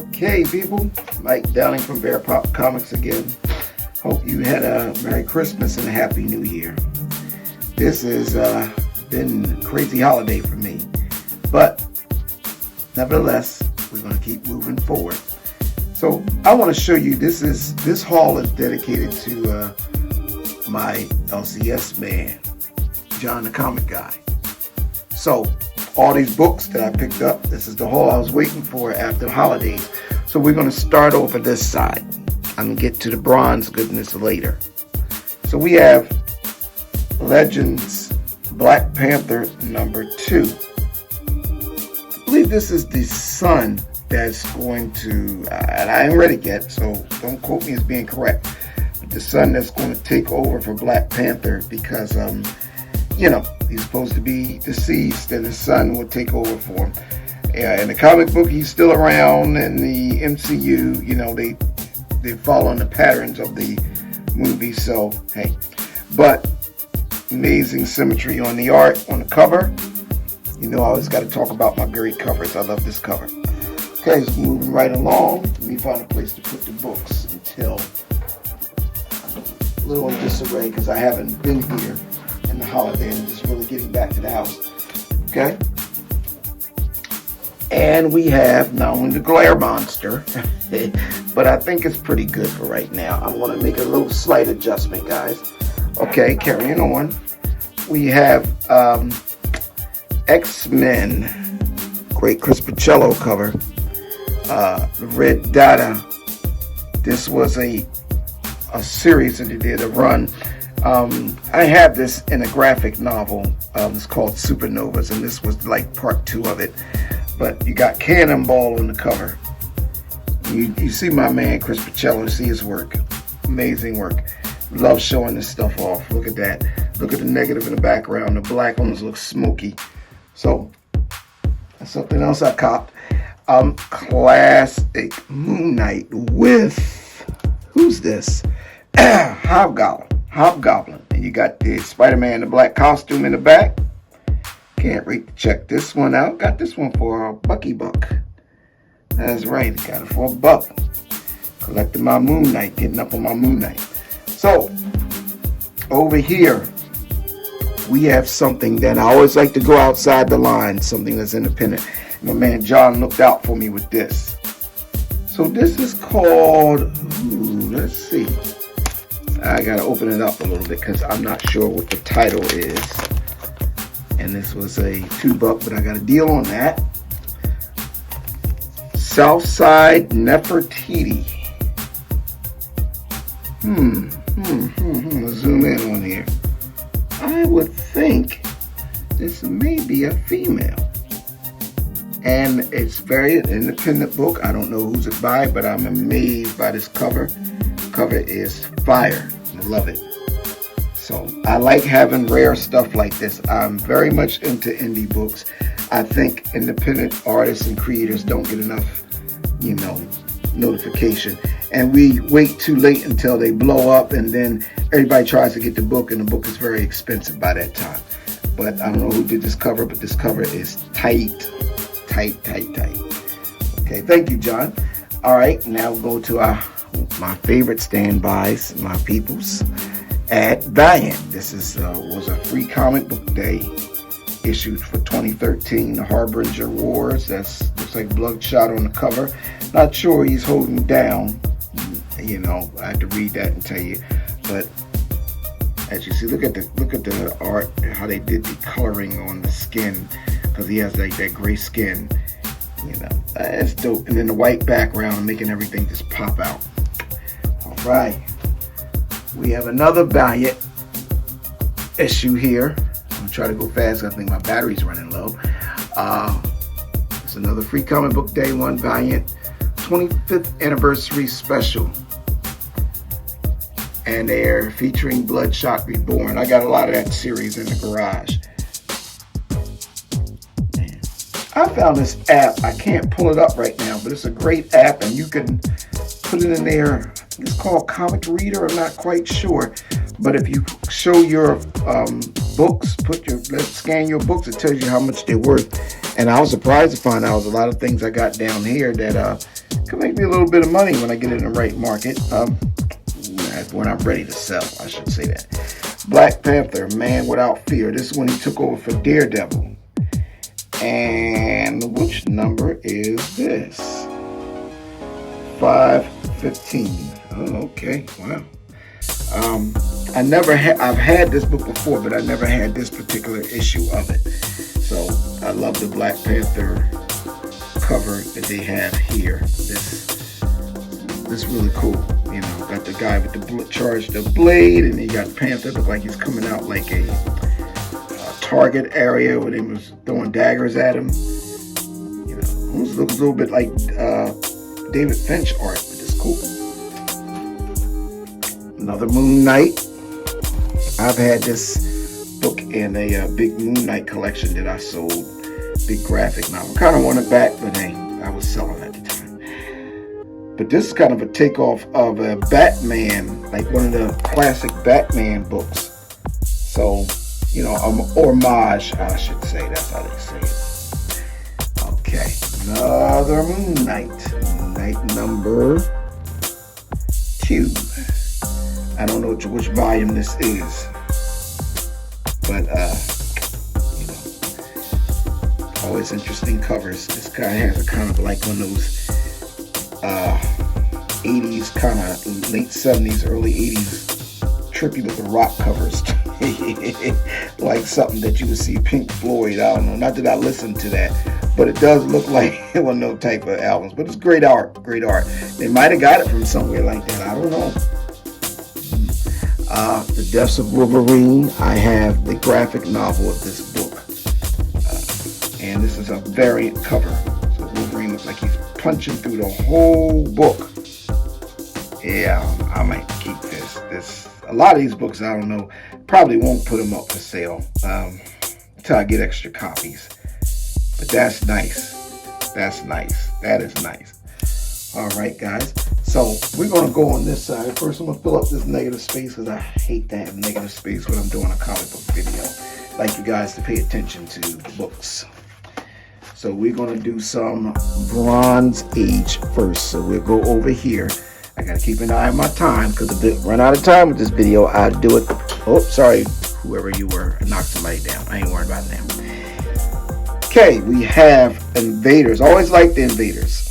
Okay, people, Mike Downing from Bear Pop Comics again. Hope you had a Merry Christmas and a Happy New Year. This has been a crazy holiday for me, but nevertheless, we're going to keep moving forward. So I want to show you, this haul is dedicated to my LCS man, John the Comic Guy. So all these books that I picked up, this is the haul I was waiting for after the holidays. So we're going to start over this side. I'm going to get to the bronze goodness later. So we have Legends Black Panther #2. I believe this is the son that's going to, and I ain't read it yet, so don't quote me as being correct, but the son that's going to take over for Black Panther because, you know, he's supposed to be deceased and his son will take over for him. Yeah, in the comic book, he's still around. In the MCU, you know, they follow the patterns of the movie, so hey. But amazing symmetry on the art, on the cover. You know, I always got to talk about my great covers. I love this cover. Okay, so moving right along. Let me find a place to put the books until I'm a little in disarray because I haven't been here in the holiday. I'm just really getting back to the house. Okay. And we have not only the Glare Monster, but I think it's pretty good for right now. I'm going to make a little slight adjustment, guys. Okay, carrying on. We have X-Men, great Chris Pacello cover. Red Data. This was a series that they did, a run. I have this in a graphic novel. It's called Supernovas, and this was like part 2 of it. But you got Cannonball on the cover. You see my man Chris Pacello, see his work. Amazing work. Love showing this stuff off. Look at that. Look at the negative in the background. The black ones look smoky. So that's something else I copped. Classic Moon Knight with, who's this? Hobgoblin. And you got the Spider-Man, the black costume in the back. Can't wait to check this one out. Got this one for $1. That's right, got it for $1. Collecting my Moon Knight, getting up on my Moon Knight. So, over here, we have something that I always like to go outside the line, something that's independent. My man John looked out for me with this. So this is called, let's see. I gotta open it up a little bit because I'm not sure what the title is. And this was a $2, but I got a deal on that. Southside Nefertiti. Let's zoom in on here. I would think this may be a female. And it's very independent book. I don't know who's it by, but I'm amazed by this cover. The cover is fire. I love it. So I like having rare stuff like this. I'm very much into indie books. I think independent artists and creators don't get enough, you know, notification. And we wait too late until they blow up, and then everybody tries to get the book, and the book is very expensive by that time. But I don't know who did this cover, but this cover is tight. Okay, thank you, John. All right, now we'll go to my favorite standbys, my peoples, at Valiant. This is was a free comic book day issued for 2013, the Harbinger Wars. That's looks like Bloodshot on the cover. Not sure he's holding down. You know, I had to read that and tell you, but as you see, look at the art, how they did the coloring on the skin, because he has like that gray skin. You know, it's dope. And then the white background making everything just pop out. All right, we have another Valiant issue here. I'm gonna try to go fast. I think my battery's running low. It's another free comic book day one, Valiant 25th anniversary special. And they're featuring Bloodshot Reborn. I got a lot of that series in the garage. I found this app. I can't pull it up right now, but it's a great app, and you can put it in there. it's called Comic Reader. I'm not quite sure. But if you show your books, scan your books, it tells you how much they're worth. And I was surprised to find out there's a lot of things I got down here that could make me a little bit of money when I get in the right market. When I'm ready to sell, I should say that. Black Panther, Man Without Fear. This is when he took over for Daredevil. And which number is this? 515. Oh, okay. Wow. I've had this book before, but I never had this particular issue of it. So I love the Black Panther cover that they have here. This really cool. You know, got the guy with the blade, and you got Panther look like he's coming out like a target area where they was throwing daggers at him. You know, it looks a little bit like David Finch art, but it's cool. Another Moon Knight. I've had this book in a big Moon Knight collection that I sold. Big graphic novel. Kind of want it back, but hey, I was selling at the time. But this is kind of a takeoff of a Batman, like one of the classic Batman books. So, you know, homage, I should say. That's how they say it. Okay, another Moon Knight. Moon Knight number 2. I don't know which volume this is, but you know, always interesting covers. This guy has a kind of like one of those 80s, kind of late 70s, early 80s trippy with the rock covers. Like something that you would see Pink Floyd. I don't know, not that I listen to that, but it does look like one of those type of albums. But it's great art, great art. They might have got it from somewhere like that. I don't know. The Deaths of Wolverine. I have the graphic novel of this book, and this is a variant cover. So Wolverine looks like he's punching through the whole book. Yeah, I might keep this. A lot of these books, I don't know, probably won't put them up for sale until I get extra copies. But that's nice. That's nice. That is nice. All right, guys. So we're going to go on this side. First, I'm going to fill up this negative space because I hate to have negative space when I'm doing a comic book video. I'd like you guys to pay attention to books. So we're going to do some Bronze Age first. So we'll go over here. I got to keep an eye on my time because if I run out of time with this video, I'll do it. Oh, sorry, whoever you were. I knocked somebody down. I ain't worried about them. Okay, we have Invaders. Always liked the Invaders.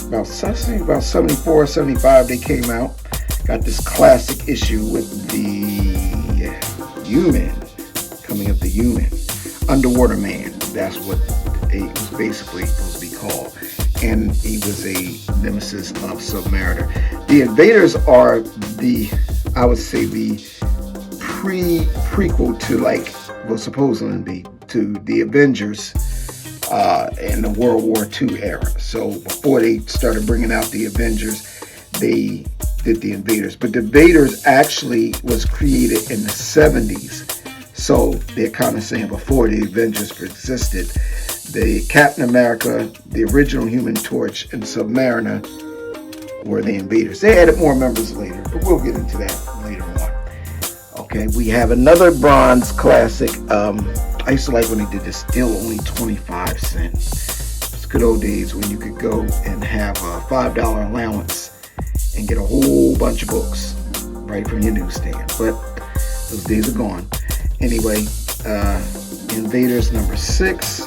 About 74, 75 they came out. Got this classic issue with the Human, coming up the Human. Underwater Man, that's what it was basically supposed to be called. And he was a nemesis of Submariner. The Invaders are I would say the prequel to like, well, supposedly be to the Avengers in the World War II era. So before they started bringing out the Avengers, they did the Invaders. But the Invaders actually was created in the 70s. So they're kind of saying before the Avengers existed, the Captain America, the original Human Torch, and Submariner were the Invaders. They added more members later, but we'll get into that later on. Okay, we have another Bronze classic. I used to like when they did this, still only 25 cents. It's good old days when you could go and have a $5 allowance and get a whole bunch of books right from your newsstand. But those days are gone. Anyway, Invaders number 6.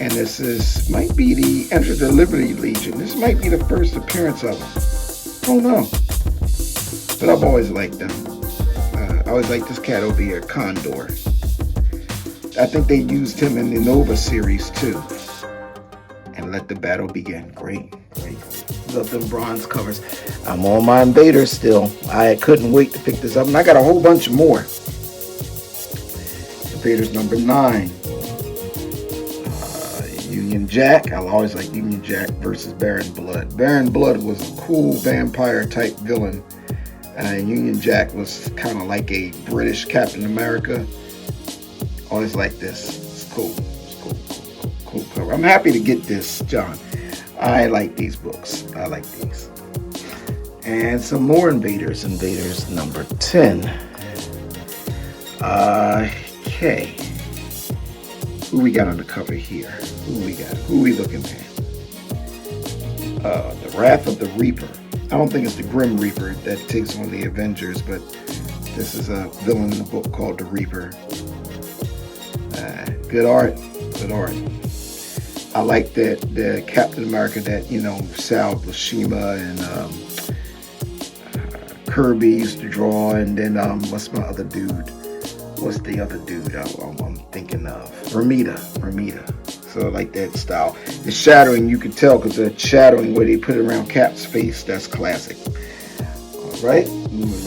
And this might be the Enter the Liberty Legion. This might be the first appearance of them. Oh no. But I've always liked them. I always liked this cat over here, Condor. I think they used him in the Nova series too. And Let the Battle Begin. Great. Love them bronze covers. I'm on my Invaders still. I couldn't wait to pick this up. And I got a whole bunch more. Invaders number 9. Union Jack. I always like Union Jack versus Baron Blood. Baron Blood was a cool vampire type villain. Union Jack was kind of like a British Captain America. Always like this. It's cool. Cool cover. I'm happy to get this, John. I like these books. I like these. And some more Invaders. Invaders number 10. Okay. Who we got on the cover here? Who we got? Who we looking at? The Wrath of the Reaper. I don't think it's the Grim Reaper that takes on the Avengers, but this is a villain in the book called the Reaper. Good art. Good art. I like that the Captain America that, Sal Buscema and Kirby used to draw, and then what's my other dude? What's the other dude I'm thinking of? Ramita. So I like that style. The shadowing, you can tell because the shadowing where they put it around Cap's face, that's classic. All right, moving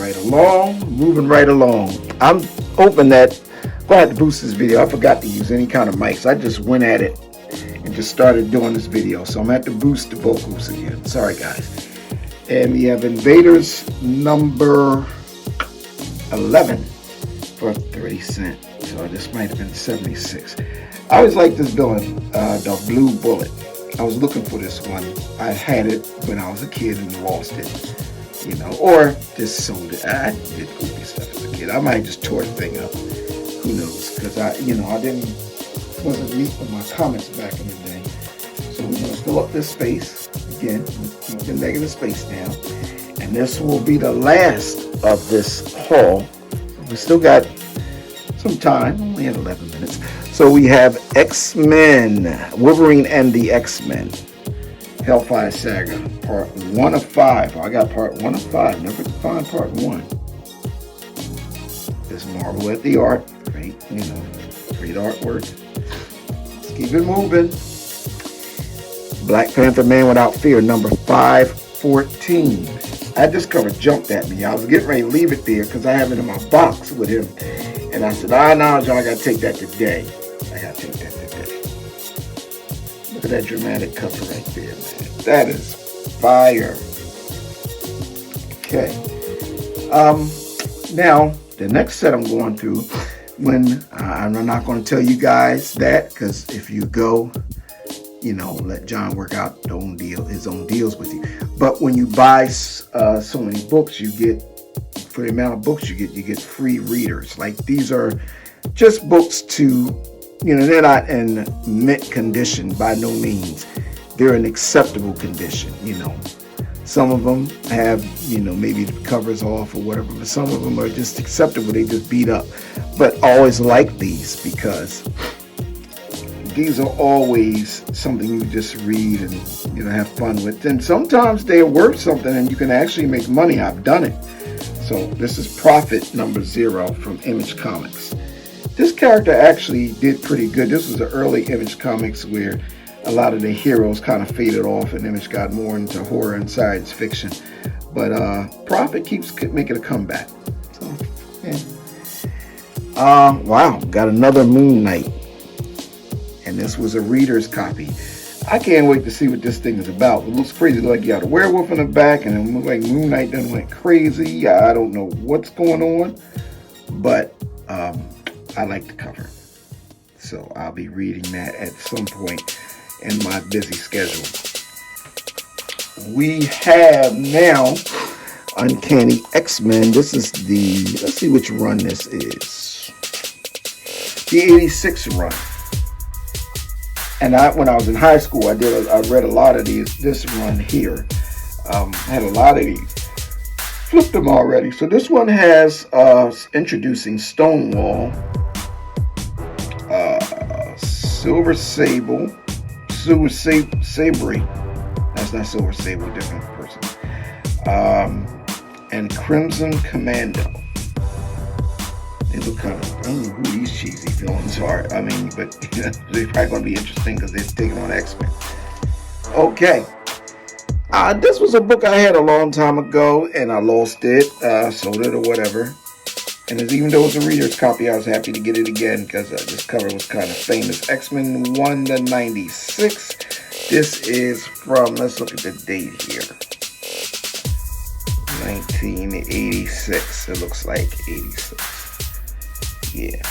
right along. I'm hoping that, if I had to boost this video, I forgot to use any kind of mics. I just went at it and just started doing this video. So I'm going to have to boost the vocals again. Sorry, guys. And we have Invaders number 11 for 30 cents. So this might have been 76. I always liked this villain, the Blue Bullet. I was looking for this one. I had it when I was a kid and lost it, or just sold it. I did goofy stuff as a kid. I might just tore the thing up. Who knows? Because I wasn't neat with my comments back in the day. So we're going to fill up this space again. Keep the negative space down, and this will be the last of this haul. We still got some time. Only have 11 minutes. So we have X-Men, Wolverine and the X-Men, Hellfire Saga, part 1 of 5. I got part 1 of 5. Never could find part 1. Just marvel at the art. Great, great artwork. Let's keep it moving. Black Panther Man Without Fear, number 514. That this cover jumped at me. I was getting ready to leave it there because I have it in my box with him. And I said, no, John, I got to take that today. Look at that dramatic cover right there, man. That is fire. Okay. Now, the next set I'm going through, I'm not going to tell you guys that, because if you go, let John work out his own deals with you. But when you buy so many books, you get, for the amount of books you get free readers. Like, these are just books to, they're not in mint condition by no means. They're in acceptable condition, Some of them have, maybe the covers off or whatever, but some of them are just acceptable. They just beat up. But I always like these because these are always something you just read and, have fun with. And sometimes they're worth something and you can actually make money. I've done it. So this is Prophet number 0 from Image Comics. This character actually did pretty good. This was the early Image Comics where a lot of the heroes kind of faded off and Image got more into horror and science fiction. But Prophet keeps making a comeback. So, yeah. Wow, got another Moon Knight. And this was a reader's copy. I can't wait to see what this thing is about. It looks crazy. Like you got a werewolf in the back, and it looks like Moon Knight done went crazy. I don't know what's going on, but I like the cover. So I'll be reading that at some point in my busy schedule. We have now Uncanny X-Men. This is let's see which run this is. The 86 run. And when I was in high school, I read a lot of this run here. I had a lot of these. Flipped them already. So this one has introducing Stonewall, Silver Sable, Sabry. That's not Silver Sable, different person. And Crimson Commando. They look kind of, I don't know who these cheesy villains are. But they're probably going to be interesting because they're taking on X-Men. Okay. This was a book I had a long time ago, and I lost it, sold it or whatever. And even though it was a reader's copy, I was happy to get it again because this cover was kind of famous. X-Men 1 to 96. This is from, let's look at the date here. 1986. It looks like 86. Yeah.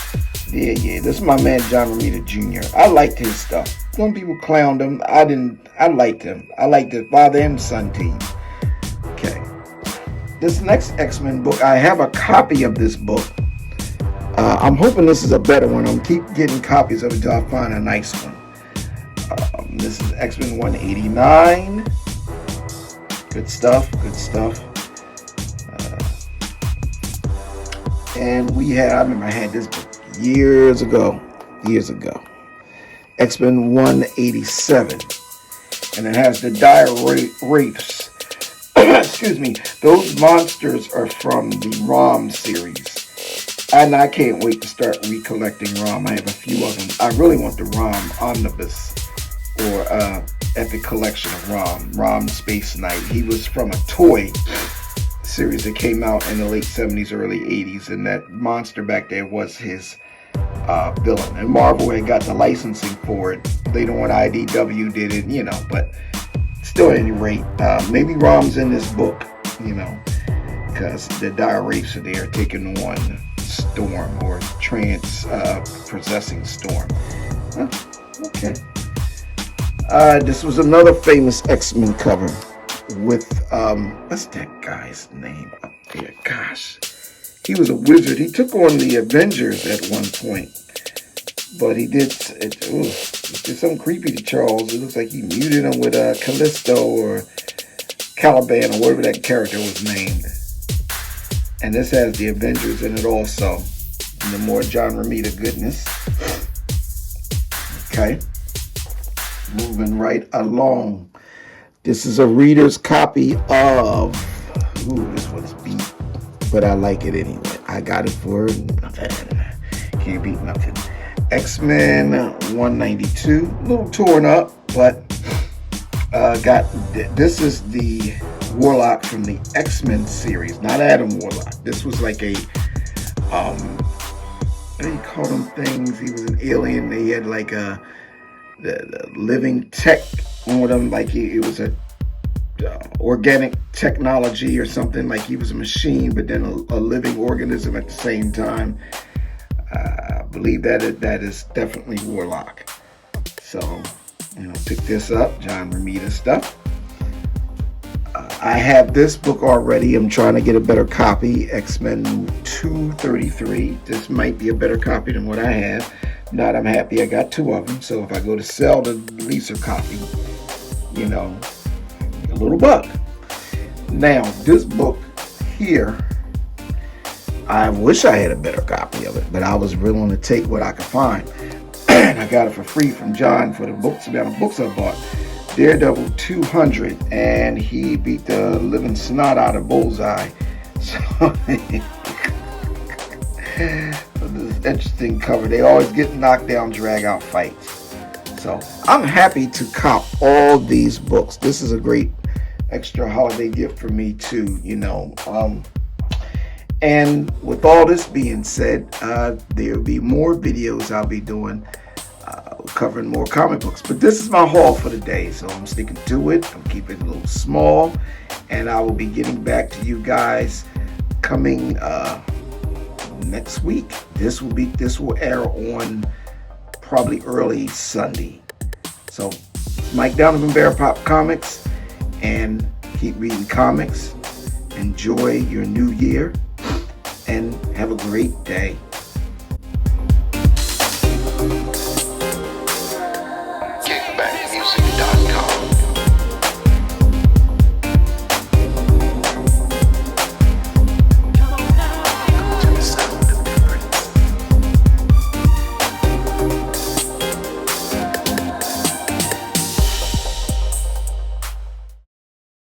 This is my man John Romita Jr. I liked his stuff. Some people clowned him. I liked him. I liked the Father and Son team. Okay. this next X-Men book, I have a copy of this book. I'm hoping this is a better one. I'm keep getting copies of it until I find a nice one. This is X-Men 189. Good stuff, good stuff. And I remember I had this book years ago. X-Men 187. And it has the dire wraiths. Excuse me. Those monsters are from the ROM series. And I can't wait to start recollecting ROM. I have a few of them. I really want the ROM Omnibus or Epic Collection of ROM Space Knight. He was from a toy series that came out in the late 70s, early 80s, and that monster back there was his villain. And Marvel had got the licensing for it. Later on, IDW did it, but still at any rate, maybe ROM's in this book, because the dire wraiths are there taking on Storm or possessing Storm. Okay. This was another famous X-Men cover with what's that guy's name up there? Gosh, he was a wizard. He took on the Avengers at one point, but he did something creepy to Charles. It looks like he muted him with Callisto or Caliban or whatever that character was named. And this has the Avengers in it also. And the more John Romita goodness. Okay. Moving right along. This is a reader's copy of... Ooh, this one's beat. But I like it anyway. I got it for nothing. Can't beat nothing. X-Men 192. A little torn up, but this is the Warlock from the X-Men series, not Adam Warlock. This was like a what do you call them things? He was an alien. They had like the living tech on him, like it was a organic technology or something. Like he was a machine, but then a living organism at the same time. I believe that is definitely Warlock. So pick this up, John Romita stuff. I have this book already. I'm trying to get a better copy. X-Men 233. This might be a better copy than what I have. If not, I'm happy I got two of them. So if I go to sell the leaser copy, a little buck. Now, this book here, I wish I had a better copy of it, but I was willing to take what I could find. And I got it for free from John for the amount of books I bought. Daredevil 200, and he beat the living snot out of Bullseye. So this is interesting cover. They always get knocked down, drag out fights. So I'm happy to cop all these books. This is a great extra holiday gift for me too, And with all this being said, there'll be more videos I'll be doing. Covering more comic books, but this is my haul for the day, so I'm sticking to it. I'm keeping it a little small, and I will be getting back to you guys coming next week. This will air on probably early Sunday. So Mike Donovan Bear Pop Comics, and keep reading comics. Enjoy your new year, and have a great day.